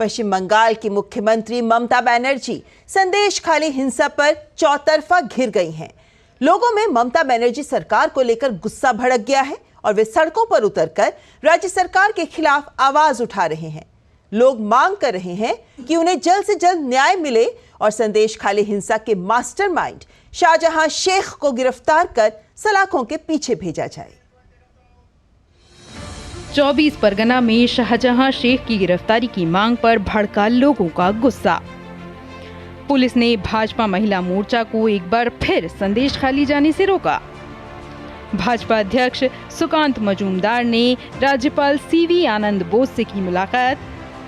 पश्चिम बंगाल की मुख्यमंत्री ममता बनर्जी संदेश खाली हिंसा पर चौतरफा घिर गई हैं। लोगों में ममता बनर्जी सरकार को लेकर गुस्सा भड़क गया है और वे सड़कों पर उतरकर राज्य सरकार के खिलाफ आवाज उठा रहे हैं। लोग मांग कर रहे हैं कि उन्हें जल्द से जल्द न्याय मिले और संदेश खाली हिंसा के मास्टरमाइंड शाहजहां शेख को गिरफ्तार कर सलाखों के पीछे भेजा जाए। 24 परगना में शाहजहां शेख की गिरफ्तारी की मांग पर भड़का लोगों का गुस्सा। पुलिस ने भाजपा महिला मोर्चा को एक बार फिर संदेश खाली जाने से रोका। भाजपा अध्यक्ष सुकांत मजूमदार ने राज्यपाल सीवी आनंद बोस से की मुलाकात,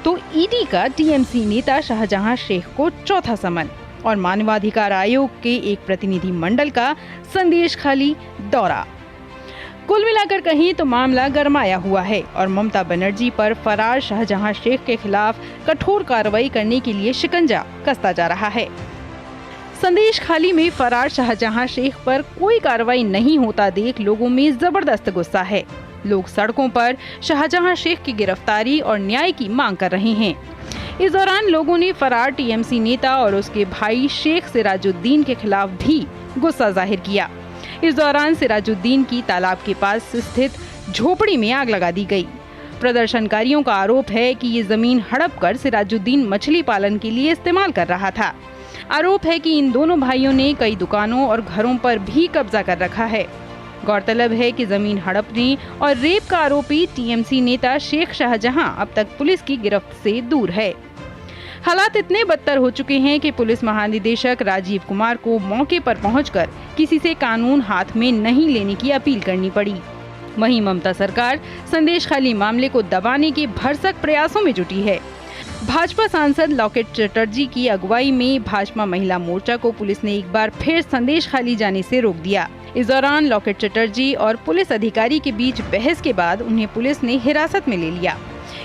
तो ईडी का टीएमसी नेता शाहजहां शेख को चौथा समन और मानवाधिकार आयोग के एक प्रतिनिधि मंडल का संदेश खाली दौरा। कुल मिलाकर कहें तो मामला गरमाया हुआ है और ममता बनर्जी पर फरार शाहजहां शेख के खिलाफ कठोर कार्रवाई करने के लिए शिकंजा कसता जा रहा है। संदेश खाली में फरार शाहजहां शेख पर कोई कार्रवाई नहीं होता देख लोगों में जबरदस्त गुस्सा है। लोग सड़कों पर शाहजहां शेख की गिरफ्तारी और न्याय की मांग कर रहे हैं। इस दौरान लोगों ने फरार टीएमसी नेता और उसके भाई शेख सिराजुद्दीन के खिलाफ भी गुस्सा जाहिर किया। इस दौरान सिराजुद्दीन की तालाब के पास स्थित झोपड़ी में आग लगा दी गई। प्रदर्शनकारियों का आरोप है कि ये जमीन हड़प कर सिराजुद्दीन मछली पालन के लिए इस्तेमाल कर रहा था। आरोप है कि इन दोनों भाइयों ने कई दुकानों और घरों पर भी कब्जा कर रखा है। गौरतलब है कि जमीन हड़पने और रेप का आरोपी टीएमसी नेता शेख शाहजहां अब तक पुलिस की गिरफ्त से दूर है। हालात इतने बदतर हो चुके हैं कि पुलिस महानिदेशक राजीव कुमार को मौके पर पहुंचकर किसी से कानून हाथ में नहीं लेने की अपील करनी पड़ी। वहीं ममता सरकार संदेश खाली मामले को दबाने के भरसक प्रयासों में जुटी है। भाजपा सांसद लॉकेट चटर्जी की अगुवाई में भाजपा महिला मोर्चा को पुलिस ने एक बार फिर संदेश खाली जाने से रोक दिया। इस दौरान लॉकेट चटर्जी और पुलिस अधिकारी के बीच बहस के बाद उन्हें पुलिस ने हिरासत में ले लिया।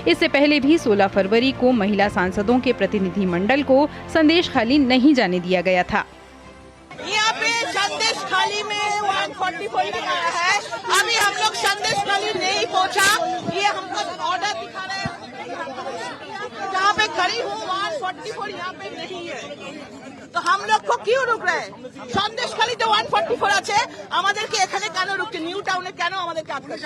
इससे पहले भी 16 फरवरी को महिला सांसदों के प्रतिनिधि मंडल को संदेश खाली नहीं जाने दिया गया था। यहाँ पे संदेश खाली में 144 लिखा है। अभी हम लोग संदेश खाली नहीं पहुँचा, ये हमको ऑर्डर दिखा रहे हैं। जहाँ पे खड़ी हूँ 144 यहाँ पे नहीं है, तो हम लोग को क्यों रुक रहे हैं? संदेश खाली जो 144 আছে আমাদেরকে এখানে কেন রুকছে? নিউ টাউনে কেন আমাদেরকে আটকাবে?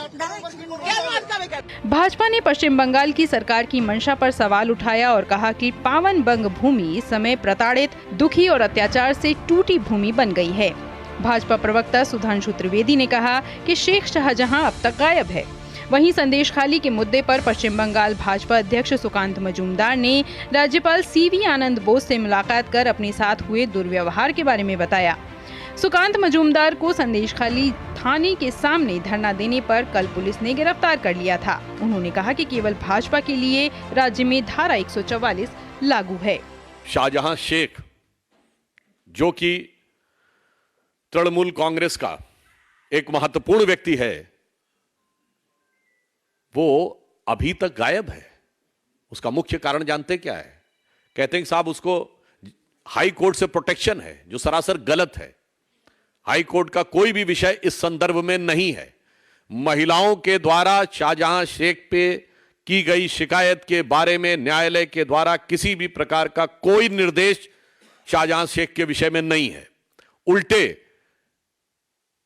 भाजपा ने पश्चिम बंगाल की सरकार की मंशा पर सवाल उठाया और कहा कि पावन बंग भूमि इस समय प्रताड़ित, दुखी और अत्याचार से टूटी भूमि बन गई है। भाजपा प्रवक्ता सुधांशु त्रिवेदी ने कहा कि शेख शाहजहां अब तक गायब है। वहीं संदेश खाली के मुद्दे पर पश्चिम बंगाल भाजपा अध्यक्ष सुकांत मजूमदार ने राज्यपाल सीवी आनंद बोस से मुलाकात कर अपने साथ हुए दुर्व्यवहार के बारे में बताया। सुकांत मजूमदार को संदेश खाली थाने के सामने धरना देने पर कल पुलिस ने गिरफ्तार कर लिया था। उन्होंने कहा कि केवल भाजपा के लिए राज्य में धारा 144 लागू है। शाहजहां शेख जो कि तृणमूल कांग्रेस का एक महत्वपूर्ण व्यक्ति है, वो अभी तक गायब है। उसका मुख्य कारण जानते क्या है? कहते हैं कि साहब उसको हाई कोर्ट से प्रोटेक्शन है, जो सरासर गलत है। हाई कोर्ट का कोई भी विषय इस संदर्भ में नहीं है। महिलाओं के द्वारा शाहजहां शेख पे की गई शिकायत के बारे में न्यायालय के द्वारा किसी भी प्रकार का कोई निर्देश शाहजहां शेख के विषय में नहीं है। उल्टे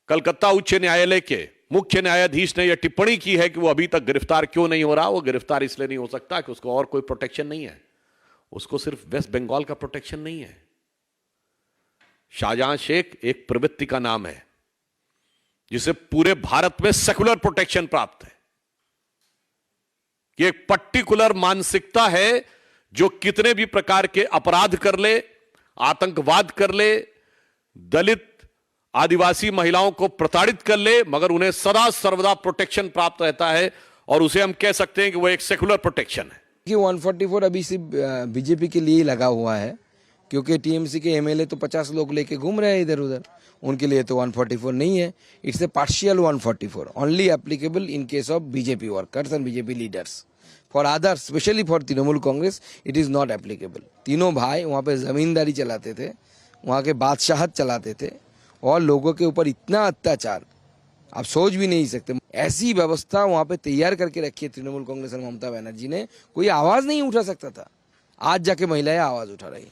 कलकत्ता उच्च न्यायालय के मुख्य न्यायाधीश ने यह टिप्पणी की है कि वो अभी तक गिरफ्तार क्यों नहीं हो रहा। वो गिरफ्तार इसलिए नहीं हो सकता कि उसको और कोई प्रोटेक्शन नहीं है। उसको सिर्फ वेस्ट बंगाल का प्रोटेक्शन नहीं है। शाहजहां शेख एक प्रवृत्ति का नाम है जिसे पूरे भारत में सेकुलर प्रोटेक्शन प्राप्त है। ये एक पर्टिकुलर मानसिकता है जो कितने भी प्रकार के अपराध कर ले, आतंकवाद कर ले, दलित आदिवासी महिलाओं को प्रताड़ित कर ले, मगर उन्हें सदा सर्वदा प्रोटेक्शन प्राप्त रहता है और उसे हम कह सकते हैं कि वो एक सेकुलर प्रोटेक्शन है। कि 144 अभी सिर्फ बीजेपी के लिए ही लगा हुआ है, क्योंकि टीएमसी के एमएलए तो 50 लोग लेके घूम रहे हैं इधर उधर, उनके लिए तो 144 नहीं है। It's a partial 144 only applicable in case of BJP workers and BJP leaders. For others, specially for Trinamool Congress, it is not applicable. तीनों भाई वहाँ पे जमींदारी चलाते थे, वहाँ के बादशाहत चलाते थे और लोगों के ऊपर इतना अत्याचार आप सोच भी नहीं सकते। ऐसी व्यवस्था वहाँ पे तैयार करके रखी है तृणमूल कांग्रेस और ममता बनर्जी ने, कोई आवाज नहीं उठा सकता था। आज जाके महिलाएं आवाज उठा रही हैं।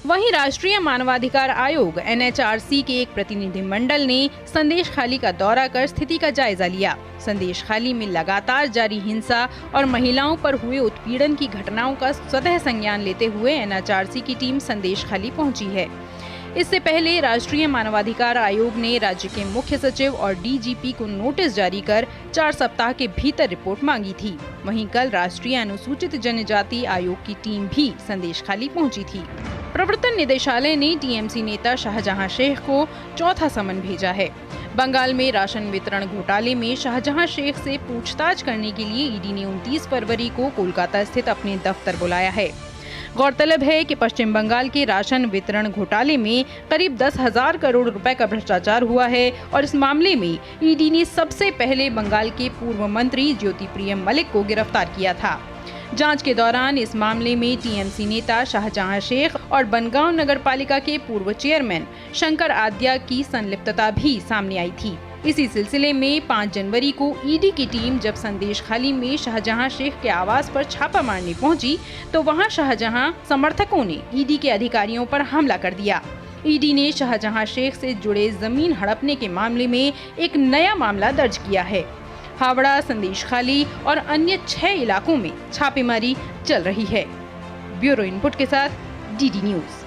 वहीं राष्ट्रीय मानवाधिकार आयोग NHRC के एक प्रतिनिधिमंडल ने संदेश खाली का दौरा कर स्थिति का जायजा लिया। संदेश खाली में लगातार जारी हिंसा और महिलाओं पर हुए उत्पीड़न की घटनाओं का स्वतः संज्ञान लेते हुए NHRC की टीम संदेश खाली पहुंची है। इससे पहले राष्ट्रीय मानवाधिकार आयोग ने राज्य के मुख्य सचिव और DGP को नोटिस जारी कर 4 सप्ताह के भीतर रिपोर्ट मांगी थी। वहीं कल राष्ट्रीय अनुसूचित जनजाति आयोग की टीम भी संदेश खाली पहुंची थी। प्रवर्तन निदेशालय ने TMC नेता शाहजहां शेख को चौथा समन भेजा है। बंगाल में राशन वितरण घोटाले में शाहजहां शेख से पूछताछ करने के लिए ईडी ने 29 फरवरी को कोलकाता स्थित अपने दफ्तर बुलाया है। गौरतलब है कि पश्चिम बंगाल के राशन वितरण घोटाले में करीब 10,000 करोड़ रुपए का भ्रष्टाचार हुआ है और इस मामले में ईडी ने सबसे पहले बंगाल के पूर्व मंत्री ज्योतिप्रिय मलिक को गिरफ्तार किया था। जांच के दौरान इस मामले में TMC नेता शाहजहां शेख और बनगांव नगरपालिका के पूर्व चेयरमैन शंकर आद्या की संलिप्तता भी सामने आई थी। इसी सिलसिले में 5 जनवरी को ईडी की टीम जब संदेश खाली में शाहजहां शेख के आवास पर छापा मारने पहुंची तो वहां शाहजहां समर्थकों ने ईडी के अधिकारियों पर हमला कर दिया। ईडी ने शाहजहां शेख से जुड़े जमीन हड़पने के मामले में एक नया मामला दर्ज किया है। हावड़ा, संदेश खाली और अन्य 6 इलाकों में छापेमारी चल रही है। ब्यूरो इनपुट के साथ DD न्यूज।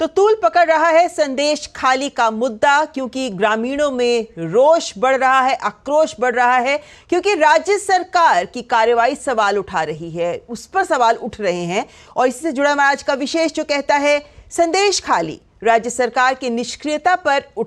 तो तूल पकड़ रहा है संदेश खाली का मुद्दा, क्योंकि ग्रामीणों में रोष बढ़ रहा है, आक्रोश बढ़ रहा है, क्योंकि राज्य सरकार की कार्रवाई सवाल उठा रही है, उस पर सवाल उठ रहे हैं। और इससे जुड़ा हमारा आज का विशेष जो कहता है संदेश खाली राज्य सरकार की निष्क्रियता पर उठ